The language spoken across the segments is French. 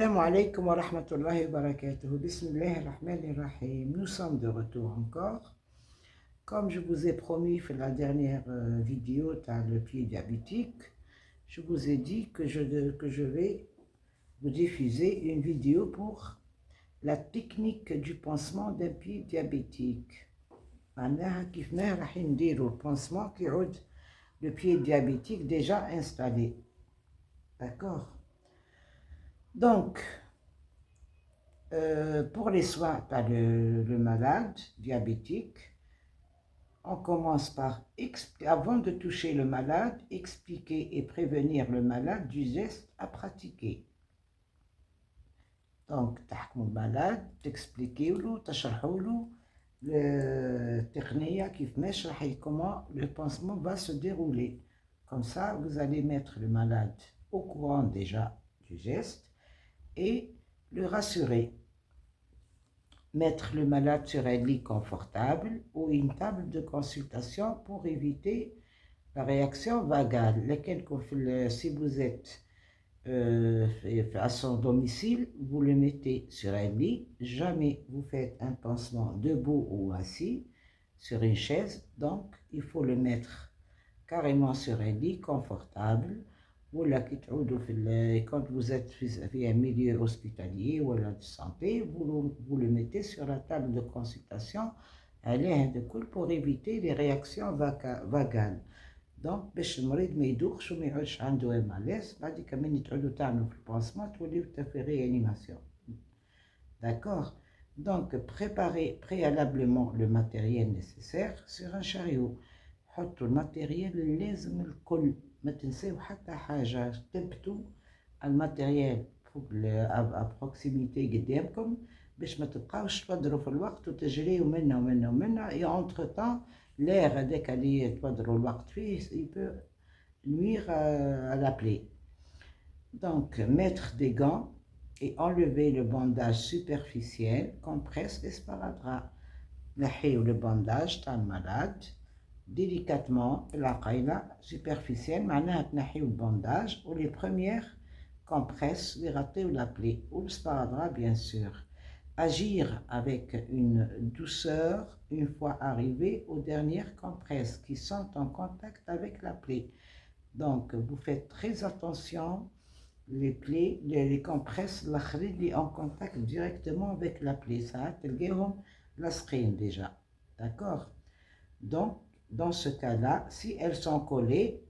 Assalamu alaikum wa rahmatullahi wa barakatuh. Bismillah ar-Rahman ar-Rahim. Nous sommes de retour encore. Comme je vous ai promis dans la dernière vidéo, dans le pied diabétique, je vous ai dit que je vais vous diffuser une vidéo pour la technique du pansement d'un pied diabétique. معناها كيف ما راح نديروا البانسمون كي يعود le pied diabétique déjà installé. D'accord? Donc, pour les soins par le malade diabétique, on commence par, avant de toucher le malade, expliquer et prévenir le malade du geste à pratiquer. Donc, تحكموا المالاد تexpliquez له تشرحوا له التقنية كيفاش comment le pansement va se dérouler. Comme ça, vous allez mettre le malade au courant déjà du geste et le rassurer. Mettre le malade sur un lit confortable ou une table de consultation pour éviter la réaction vagale. Si vous êtes à son domicile, vous le mettez sur un lit. Jamais vous faites un pansement debout ou assis sur une chaise. Donc, il faut le mettre carrément sur un lit confortable. Ou là, quand vous êtes dans un milieu hospitalier ou de santé, vous le mettez sur la table de consultation pour éviter les réactions vagales. Donc, باش المريض ما يدوخش وما يعودش عنده مالاس بعد كمان تعودوا تعملوا في البانسمون توليو تفي réanimation. D'accord? Donc, préparez préalablement le matériel nécessaire sur un chariot. حطوا الماتيريال لازم الكل، ما تنساو حتى حاجة، تثبتوا الماتيريال فوق à proximité قدامكم باش ما تبقاوش تبدروا في الوقت وتجريوا منا et entre temps l'air هذاك اللي تبدروا الوقت فيه il peut nuire à la plaie. Donc mettre des gants et enlever le bandage superficiel, compresse et sparadrap. نحيوا le bandage تاع المالاد délicatement la qaïla superficielle معناها تنحيوا البانداج ou les premières compresses ليغطيو la plaie ou le sparadrap bien sûr. Agir avec une douceur une fois arrivé aux dernières compresses qui sont en contact avec la plaie. Donc vous faites très attention les plaies, les compresses en contact directement avec la plaie. Ça la screen déjà. D'accord? Donc dans ce cas-là, si elles sont collées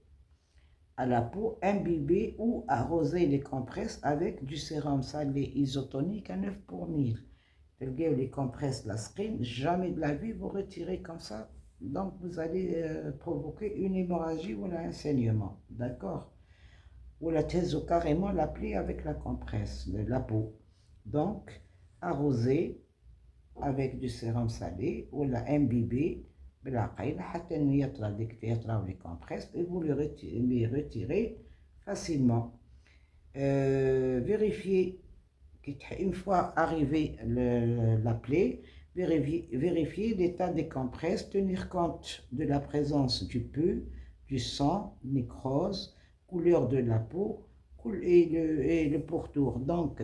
à la peau, imbibez ou arrosez les compresses avec du sérum salé isotonique à 9 pour 1000. Les compresses la screen, jamais de la vie vous retirez comme ça. Donc vous allez provoquer une hémorragie ou un saignement. D'accord? Ou la thèse carrément la plaie avec la compresse, la peau. Donc arrosez avec du sérum salé ou la imbibez بالعقيلة حتى يطلعوا les compresses et vous les retirez facilement. Vérifiez une fois arrivé la plaie, vérifiez l'état des compresses, tenir compte de la présence du pus, du sang, nécrose, couleur de la peau et le pourtour. Donc,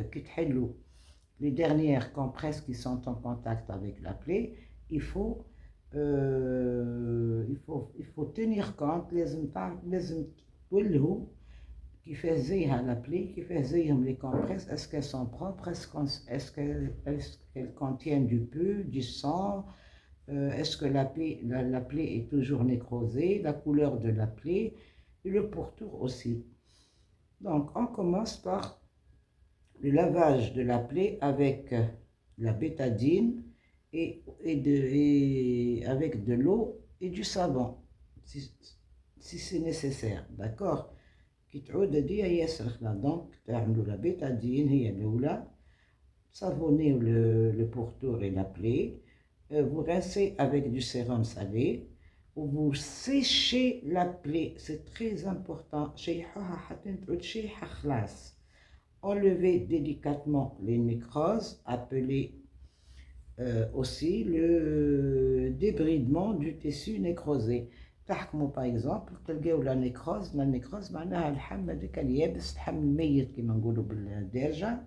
les dernières compresses qui sont en contact avec la plaie, il faut tenir compte لازم تولهوا كيفاش زيها la plaie كيفاش زيهم les compresses, est-ce qu'elles sont propres, est-ce qu'elles contiennent du pus, du sang, est-ce que la plaie est toujours nécrosée, la couleur de la plaie et le pourtour aussi. Donc on commence par le lavage de la plaie avec la bétadine et avec de l'eau et du savon si c'est nécessaire. D'accord? كي تعود هادي هي سخنة donc تعملوا la bétadine هي الأولى، savonnez le pourtour et la plaie, vous rincez avec du sérum salé, vous séchez la plaie, c'est très important. شيحوها حتى تعود شيحة خلاص. Enlevez délicatement les nécroses, appelées aussi le débridement du tissu nécrosé. تحكموا par exemple تلقاو la nécrose معناها الحم هذاك اليابس، الحم الميت كما نقولوا بالدارجة،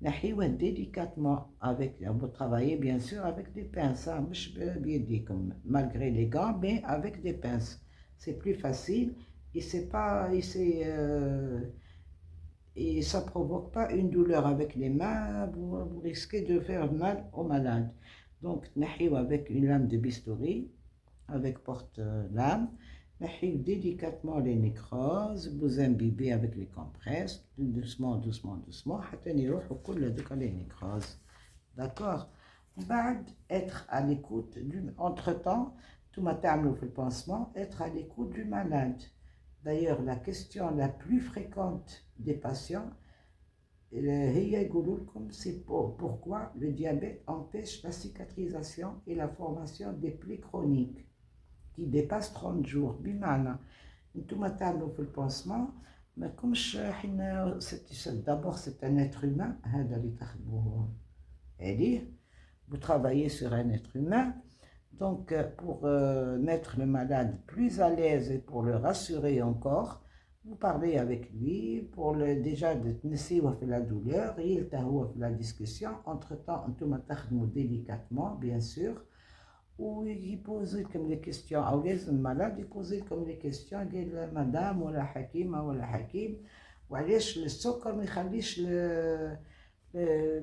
نحيوه délicatement avec, vous travaillez bien sûr avec des pinces, hein, مش بيديكم, malgré les gants, mais avec des pinces. C'est plus facile et c'est pas, et ça provoque pas une douleur avec les mains, vous risquez de faire mal au malade. Donc, نحيوه avec une lame de bistouri, avec porte-lame. نحيو délicatement les nécroses, vous imbibez avec les compresses, doucement, doucement, doucement, حتى يروحوا كل هذوك les nécroses. D'accord? بعد être à l'écoute entre-temps, tout ma تعملوا في الpansement, être à l'écoute du malade. D'ailleurs, la question la plus fréquente des patients, c'est pourquoi le diabète empêche la cicatrisation et la formation des plaies chroniques qui dépassent 30 jours. بمعنى انتم تعملوا في البانسمون ما كمش حنا d'abord c'est un être humain هذا اللي تخدموه عليه, vous travaillez sur un être humain. Donc pour mettre le malade plus à l'aise et pour le rassurer encore, vous parlez avec lui pour déjà de تنسيوه في la douleur, يلتهوا في la discussion. Entre temps انتم تخدموا délicatement bien sûr, ou il pose comme les questions, ou les malades ils posent comme les questions de madame ولا حكيمة ولا حكيم وعلاش السكر ما يخليش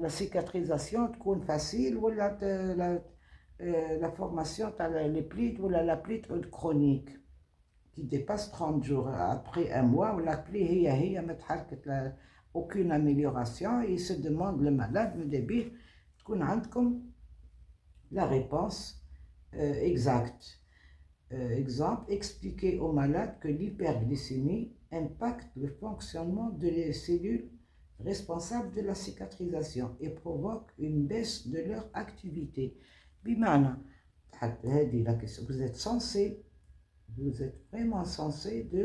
la cicatrisation تكون facile ولا la formation les plis ou la plie chronique qui dépasse 30 jours après un mois ou la plie هي ما تحركت aucune amélioration. Il se demande le malade من دبيه تكون عندكم la réponse exacte. Exemple, expliquer au malade que l'hyperglycémie impacte le fonctionnement des cellules responsables de la cicatrisation et provoque une baisse de leur activité. بمعنى vous êtes vraiment censé de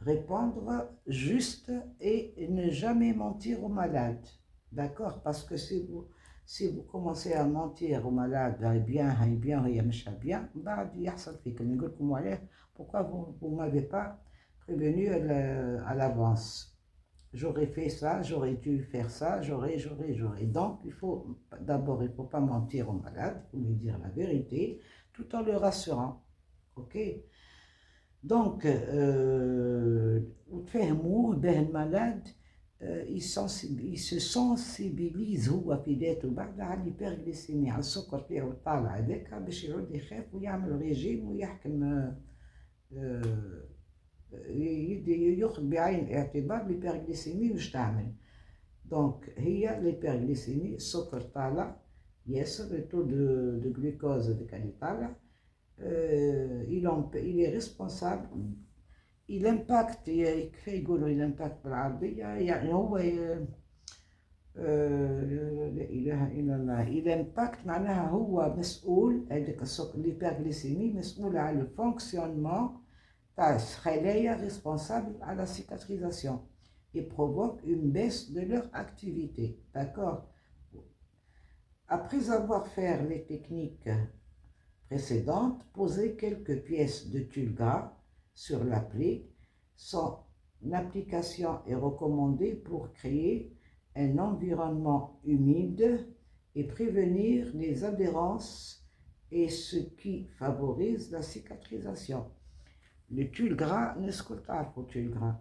répondre juste et ne jamais mentir au malade. D'accord? Parce que si vous commencez à mentir au malade, bien, pourquoi vous ne m'avez pas prévenu à l'avance? J'aurais fait ça, j'aurais dû faire ça, j'aurais. Donc, il faut pas mentir au malade, il faut lui dire la vérité, tout en le rassurant. Ok? Donc, وتفهموه به المالاد il se sensibilise هو في ذاته بعد على الهيبرغليسيمي, على السكر تاعو الطالع هذاك, باش يعود يخاف ويعمل ريجيم ويحكم ياخذ بعين الاعتبار الهيبرغليسيمي واش تعمل. دونك هي الهيبرغليسيمي السكر طالع ياسر, التو دو جلوكوز هذاك اللي طالع, il est responsable, il impacte, كيف يقولوا il impacte بالعربية, يعني هو لا إله إلا الله, il impacte معناها هو مسؤول, هذاك السكر الهيبرغليسيمي مسؤول على الفونكسيونمون تاع الخلايا responsable à la cicatrisation et provoque une baisse de leur activité. D'accord? Après avoir fait les techniques précédentes, posez quelques pièces de tulle gras sur la plaie. Son application est recommandée pour créer un environnement humide et prévenir les adhérences, et ce qui favorise la cicatrisation. Le tulle gras, le tulle gras,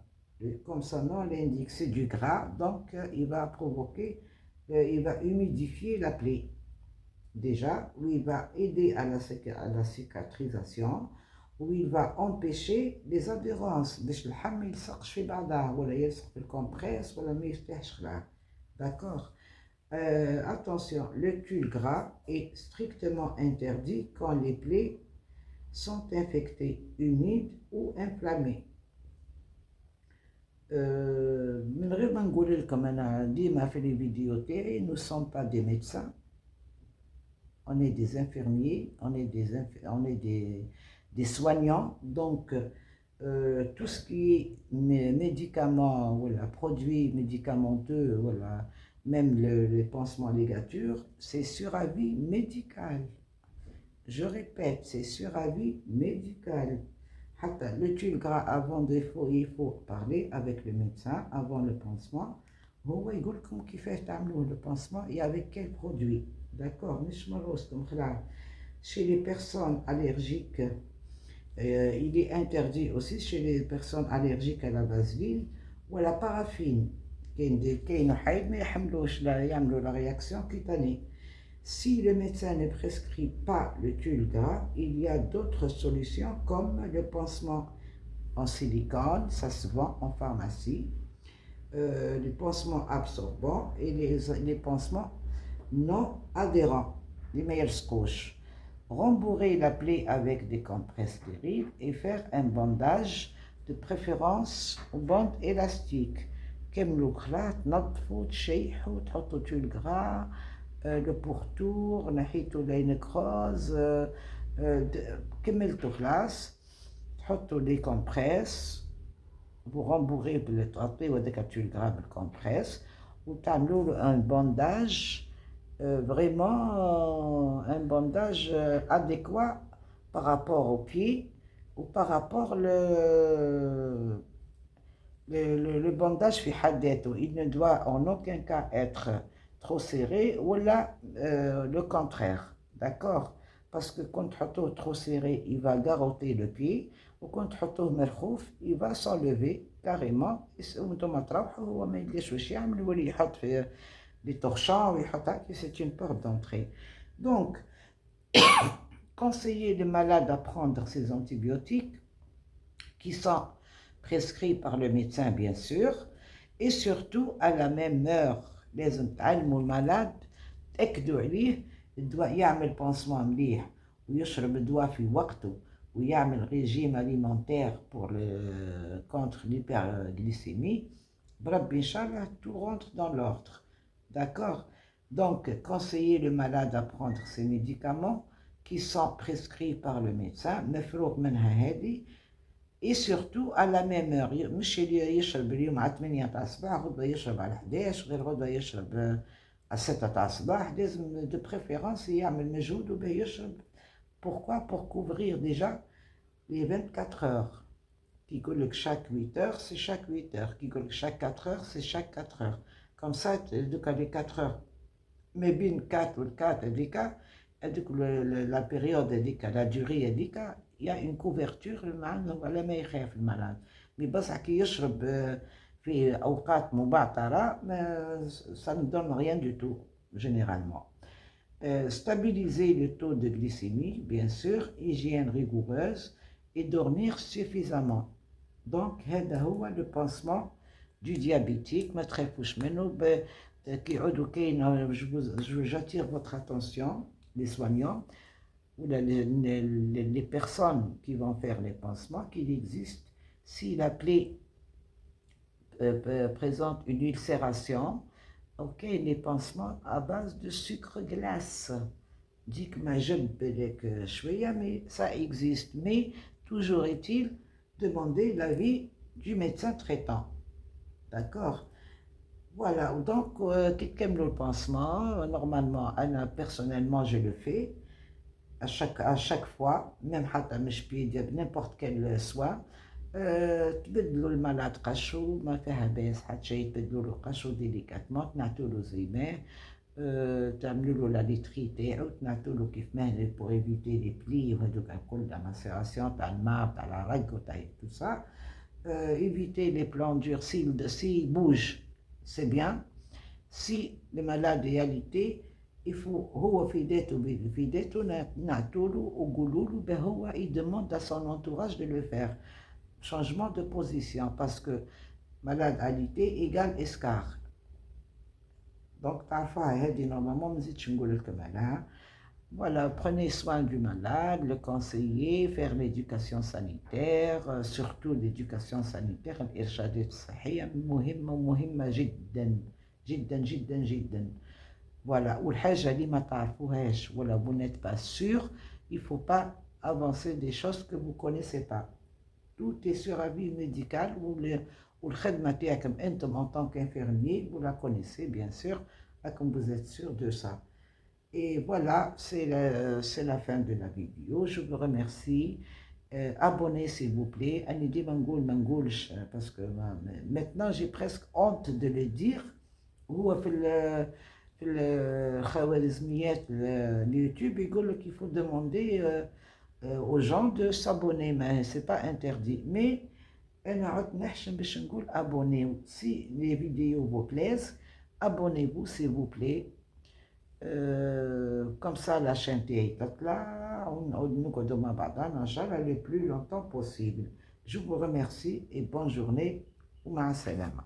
comme son nom l'indique, c'est du gras, donc il va provoquer, il va humidifier la plaie. Déjà, où il va aider à la cicatrisation, où il va empêcher les adhérences. باش اللحم ما يلصقش في بعضها ولا يلصق في الكمبريس ولا ما يفتحش خلاع. D'accord? Attention, le tulle gras est strictement interdit quand les plaies sont infectées, humides ou inflammées. من غير ما نقول لكم أنا ديما في les vidéos تاعي, nous ne sommes pas des médecins. On est des infirmiers, on est des soignants, donc tout ce qui est médicaments, voilà, produits médicamenteux, voilà, même les pansements ligatures, c'est sur avis médical. Je répète, c'est sur avis médical. Le tulle gras, il faut parler avec le médecin avant le pansement. هو يقول لكم كيفاش تعملوه le pansement et avec quel produit. D'accord, مش مروستم خلاص. Chez les personnes allergiques, il est interdit aussi chez les personnes allergiques à la vaseline ou à la paraffine. كاين حيد ما يحملوش لا يعملوا la réaction cutanée. Si le médecin ne prescrit pas le tulle gras, il y a d'autres solutions comme le pansement en silicone, ça se vend en pharmacie, les pansements absorbants et les pansements non adhérents, les meilleures couches. Rembourrer la plaie avec des compresses stériles et faire un bandage, de préférence aux bandes élastiques. كملوا خلاط تنظفوا تشيحوا تحطوا تول gras, le pourtour نحيتوا les nécroses, كملتوا خلاص تحطوا les compresses, vous rembourrez تعطيوا هذاك التول gras بالcompresse وتعملوا له un bandage, vraiment un bandage adéquat par rapport au pied ou par rapport le bandage في حد ذاته. Il ne doit en aucun cas être trop serré ou là le contraire, d'accord? Parce que quand تحطوه trop serré, il va garrotter le pied, ou quand تحطوه مرخوف, il va s'enlever carrément. وانتم تروحوا هو ما يديش واش يعمل يولي يحط في les torchons, c'est une porte d'entrée. Donc, conseiller les malades à prendre ces antibiotiques qui sont prescrits par le médecin, bien sûr, et surtout à la même heure. Les malades, تأكدوا عليه الدواء يعمل pansement مليح ويشرب الدواء في وقته ويعمل régime alimentaire pour contre l'hyperglycémie. بربي إن شاء الله tout rentre dans l'ordre. D'accord? Donc, conseiller le malade à prendre ces médicaments qui sont prescrits par le médecin, et surtout à la même heure. مش اللي يشرب اليوم على 8 تاع الصباح غدوة يشرب على 11 غير غدوة يشرب على 6 تاع الصباح. لازم de préférence يعمل مجهود وباه يشرب. Pourquoi? Pour couvrir déjà les 24 heures. Qui يقول لك chaque 8 heures, c'est chaque 8 heures. Qui يقول لك chaque 4 heures, c'est chaque 4 heures. Comme ça, les 4 heures, mais bien 4 ou 4 la période, la durée, il y a une couverture, le malade. Mais بس كي يشرب في أوقات مبعثرة, ça ne donne rien du tout, généralement. Stabiliser le taux de glycémie, bien sûr, hygiène rigoureuse et dormir suffisamment. Donc, هذا هو le pansement du diabétique. ما تخافوش منه. كيعودوا كاين, j'attire votre attention, les soignants ou les personnes qui vont faire les pansements, qu'il existe, si la plaie présente une ulcération, ok, les pansements à base de sucre glace. Dit que ma jeune que شوية, mais ça existe. Mais toujours est-il demander l'avis du médecin traitant. D'accord? Voilà, donc, le pansement, normalement, personnellement, je le fais à chaque fois, même n'importe quel soin. تبدلوا الملعقة قشو ما فيها باس حتى شيء, تبدلوا له قشو ديليكاتمون, تنعتوا له زيماه, تعملوا له لا ليتري تاعو, تنعتوا له كيف ما pour éviter les plis وهذوك الكل, la macération تاع الماء تاع العرق وتاع tout ça. Éviter les plans durs s'il bouge, c'est bien. Si le malade est alité, il faut هو في ذاته نعطوا له وقولوا له به هو, il demande à son entourage de le faire. Changement de position, parce que malade alité égale escar. Donc تعرفوها هذه normalement ما نزيدش نقول لكم عليها. Voilà, prenez soin du malade, le conseiller, faire l'éducation sanitaire, surtout l'éducation sanitaire, الإرشادات الصحية مهمة جدا جدا جدا جدا. Voilà, والحاجة اللي ما تعرفوهاش ولا vous n'êtes pas sûr, il ne faut pas avancer des choses que vous ne connaissez pas. Tout est sur avis médical, ou le khidma تاعكم انتم en tant qu'infirmier, vous la connaissez bien sûr, comme vous êtes sûr de ça. Et voilà, c'est la fin de la vidéo. Je vous remercie. Abonnez s'il vous plaît. Parce que maintenant j'ai presque honte de le dire. هو في الخوارزميات اليوتيوب يقول لك il faut demander aux gens de s'abonner mais c'est pas interdit mais انا عدت نحشم باش نقول abonnez-vous si les vidéos vous plaisent abonnez-vous s'il vous plaît comme ça la chaîne تاعي تطلع ونعود نقعدوا مع بعضنا ان شاء الله le plus longtemps possible. Je vous remercie et bonne journée ومع السلامة.